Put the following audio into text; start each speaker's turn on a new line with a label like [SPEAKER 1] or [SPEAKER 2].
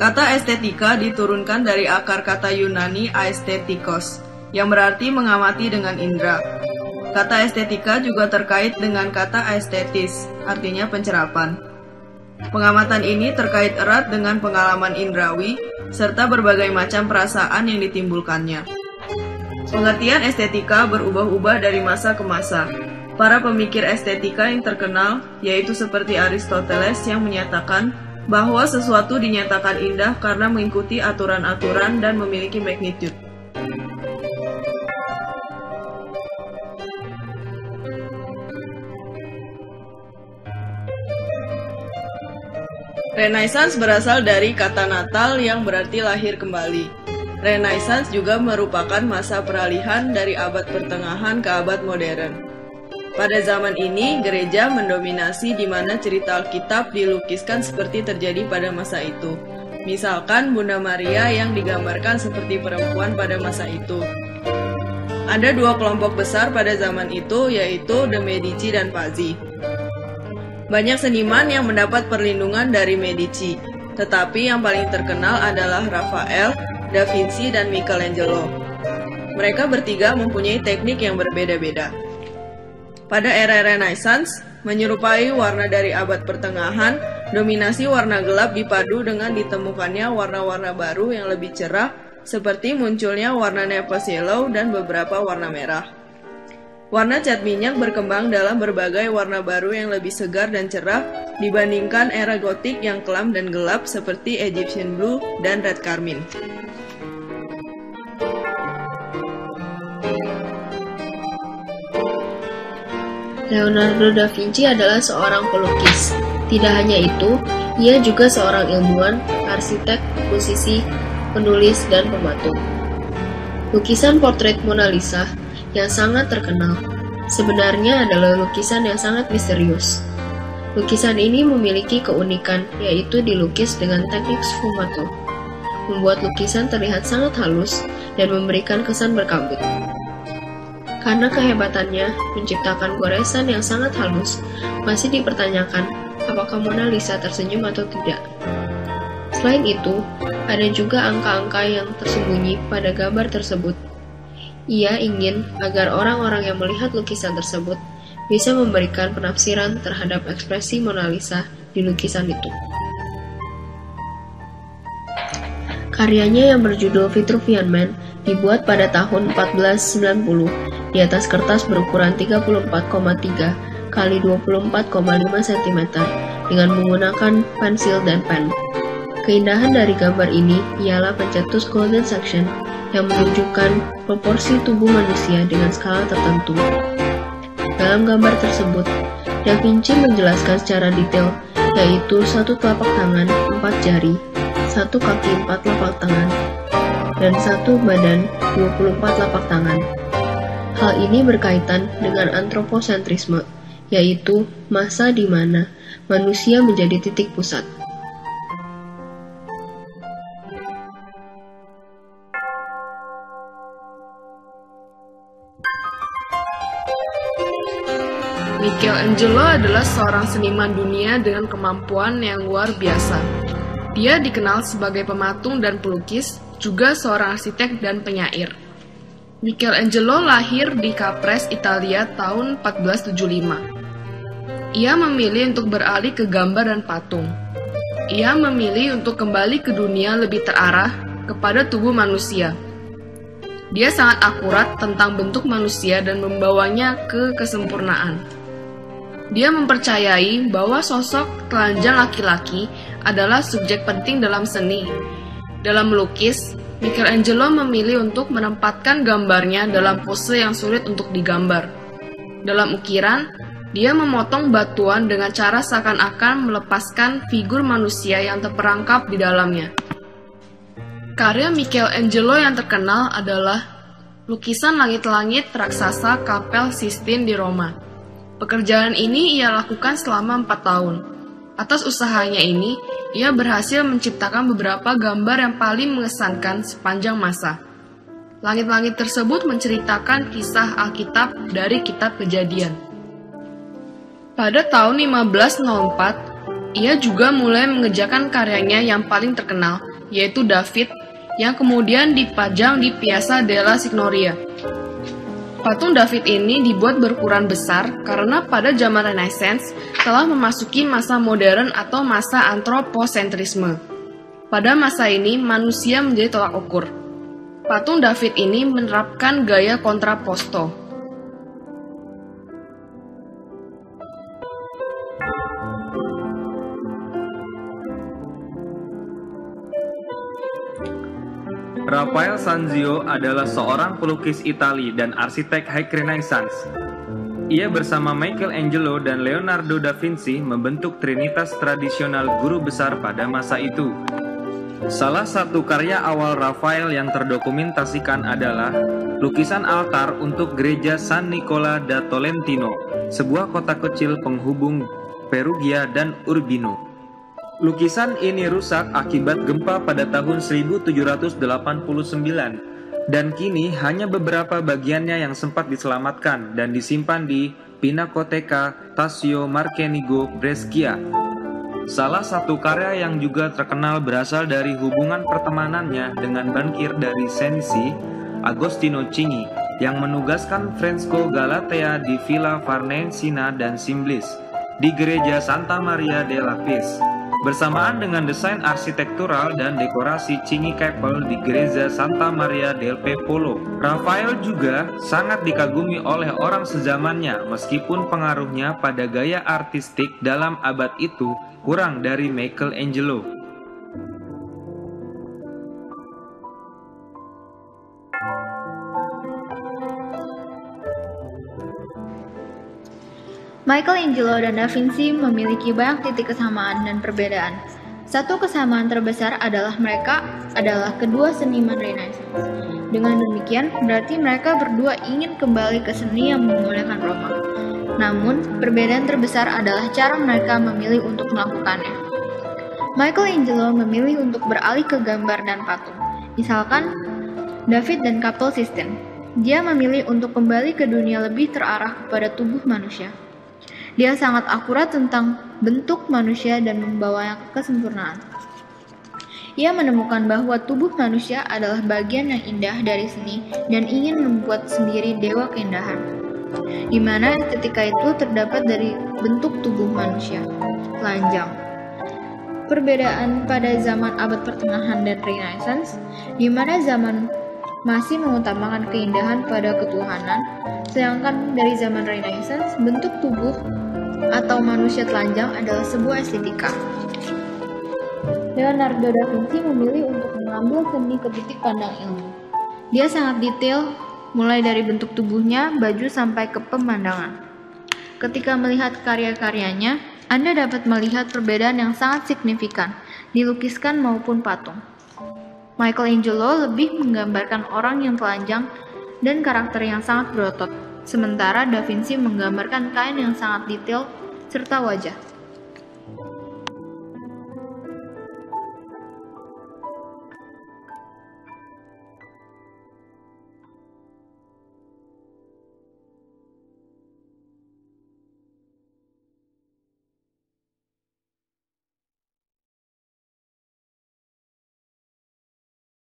[SPEAKER 1] Kata estetika diturunkan dari akar kata Yunani aesthetikos, yang berarti mengamati dengan indera. Kata estetika juga terkait dengan kata estetis, artinya pencerapan. Pengamatan ini terkait erat dengan pengalaman indrawi, serta berbagai macam perasaan yang ditimbulkannya. Pengertian estetika berubah-ubah dari masa ke masa. Para pemikir estetika yang terkenal, yaitu seperti Aristoteles yang menyatakan bahwa sesuatu dinyatakan indah karena mengikuti aturan-aturan dan memiliki magnitude. Renaissance berasal dari kata natal yang berarti lahir kembali. Renaissance juga merupakan masa peralihan dari abad pertengahan ke abad modern. Pada zaman ini, gereja mendominasi di mana cerita Alkitab dilukiskan seperti terjadi pada masa itu. Misalkan Bunda Maria yang digambarkan seperti perempuan pada masa itu. Ada dua kelompok besar pada zaman itu, yaitu The Medici dan Pazzi. Banyak seniman yang mendapat perlindungan dari Medici, tetapi yang paling terkenal adalah Raphael, Da Vinci, dan Michelangelo. Mereka bertiga mempunyai teknik yang berbeda-beda. Pada era Renaissance, menyerupai warna dari abad pertengahan, dominasi warna gelap dipadu dengan ditemukannya warna-warna baru yang lebih cerah, seperti munculnya warna Naples Yellow dan beberapa warna merah. Warna cat minyak berkembang dalam berbagai warna baru yang lebih segar dan cerah dibandingkan era gotik yang kelam dan gelap seperti Egyptian Blue dan Red Carmine.
[SPEAKER 2] Leonardo da Vinci adalah seorang pelukis. Tidak hanya itu, ia juga seorang ilmuwan, arsitek, musisi, penulis, dan pematung. Lukisan portret Mona Lisa yang sangat terkenal sebenarnya adalah lukisan yang sangat misterius. Lukisan ini memiliki keunikan, yaitu dilukis dengan teknik sfumato, membuat lukisan terlihat sangat halus dan memberikan kesan berkabut. Karena kehebatannya menciptakan goresan yang sangat halus, masih dipertanyakan apakah Mona Lisa tersenyum atau tidak. Selain itu, ada juga angka-angka yang tersembunyi pada gambar tersebut. Ia ingin agar orang-orang yang melihat lukisan tersebut bisa memberikan penafsiran terhadap ekspresi Mona Lisa di lukisan itu. Karyanya yang berjudul Vitruvian Man dibuat pada tahun 1490 di atas kertas berukuran 34,3 x 24,5 cm dengan menggunakan pensil dan pen. Keindahan dari gambar ini ialah pencetus golden section yang menunjukkan proporsi tubuh manusia dengan skala tertentu. Dalam gambar tersebut, Da Vinci menjelaskan secara detail, yaitu satu telapak tangan, 4 jari, satu kaki, 4 telapak tangan, dan satu badan, 24 telapak tangan. Hal ini berkaitan dengan antroposentrisme, yaitu masa di mana manusia menjadi titik pusat.
[SPEAKER 3] Michelangelo adalah seorang seniman dunia dengan kemampuan yang luar biasa. Dia dikenal sebagai pematung dan pelukis, juga seorang arsitek dan penyair. Michelangelo lahir di Capres, Italia tahun 1475. Ia memilih untuk beralih ke gambar dan patung. Ia memilih untuk kembali ke dunia lebih terarah kepada tubuh manusia. Dia sangat akurat tentang bentuk manusia dan membawanya ke kesempurnaan. Dia mempercayai bahwa sosok telanjang laki-laki adalah subjek penting dalam seni. Dalam melukis, Michelangelo memilih untuk menempatkan gambarnya dalam pose yang sulit untuk digambar. Dalam ukiran, dia memotong batuan dengan cara seakan-akan melepaskan figur manusia yang terperangkap di dalamnya. Karya Michelangelo yang terkenal adalah lukisan langit-langit raksasa Kapel Sistine di Roma. Pekerjaan ini ia lakukan selama 4 tahun. Atas usahanya ini, ia berhasil menciptakan beberapa gambar yang paling mengesankan sepanjang masa. Langit-langit tersebut menceritakan kisah Alkitab dari kitab Kejadian. Pada tahun 1504, ia juga mulai mengerjakan karyanya yang paling terkenal, yaitu David, yang kemudian dipajang di Piazza della Signoria. Patung David ini dibuat berukuran besar karena pada zaman Renaissance telah memasuki masa modern atau masa antroposentrisme. Pada masa ini, manusia menjadi tolak ukur. Patung David ini menerapkan gaya kontraposto.
[SPEAKER 4] Rafael Sanzio adalah seorang pelukis Itali dan arsitek High Renaissance. Ia bersama Michelangelo dan Leonardo da Vinci membentuk trinitas tradisional guru besar pada masa itu. Salah satu karya awal Rafael yang terdokumentasikan adalah lukisan altar untuk gereja San Nicola da Tolentino, sebuah kota kecil penghubung Perugia dan Urbino. Lukisan ini rusak akibat gempa pada tahun 1789 dan kini hanya beberapa bagiannya yang sempat diselamatkan dan disimpan di Pinacoteca Tassio Marcenigo, Brescia. Salah satu karya yang juga terkenal berasal dari hubungan pertemanannya dengan bankir dari Sensi, Agostino Cigni, yang menugaskan fresko Galatea di Villa Farnesina dan Simblis di gereja Santa Maria della Pies. Bersamaan dengan desain arsitektural dan dekorasi Cigni Chapel di gereja Santa Maria del Popolo. Rafael juga sangat dikagumi oleh orang sezamannya meskipun pengaruhnya pada gaya artistik dalam abad itu kurang dari Michelangelo.
[SPEAKER 5] Michelangelo dan Da Vinci memiliki banyak titik kesamaan dan perbedaan. Satu kesamaan terbesar adalah mereka adalah kedua seniman Renaissance. Dengan demikian, berarti mereka berdua ingin kembali ke seni yang memuliakan Roma. Namun, perbedaan terbesar adalah cara mereka memilih untuk melakukannya. Michelangelo memilih untuk beralih ke gambar dan patung. Misalkan, David dan Kapel Sistine. Dia memilih untuk kembali ke dunia lebih terarah kepada tubuh manusia. Dia sangat akurat tentang bentuk manusia dan membawanya ke kesempurnaan. Ia menemukan bahwa tubuh manusia adalah bagian yang indah dari seni dan ingin membuat sendiri dewa keindahan, di mana estetika itu terdapat dari bentuk tubuh manusia, telanjang. Perbedaan pada zaman abad pertengahan dan Renaissance, di mana zaman masih mengutamakan keindahan pada ketuhanan, sedangkan dari zaman Renaissance, bentuk tubuh atau manusia telanjang adalah sebuah estetika. Leonardo da Vinci memilih untuk mengambil seni ke titik pandang ilmu. Dia sangat detail, mulai dari bentuk tubuhnya, baju sampai ke pemandangan. Ketika melihat karya-karyanya, Anda dapat melihat perbedaan yang sangat signifikan, dilukiskan maupun patung. Michelangelo lebih menggambarkan orang yang telanjang dan karakter yang sangat berotot, sementara Da Vinci menggambarkan kain yang sangat detail serta wajah.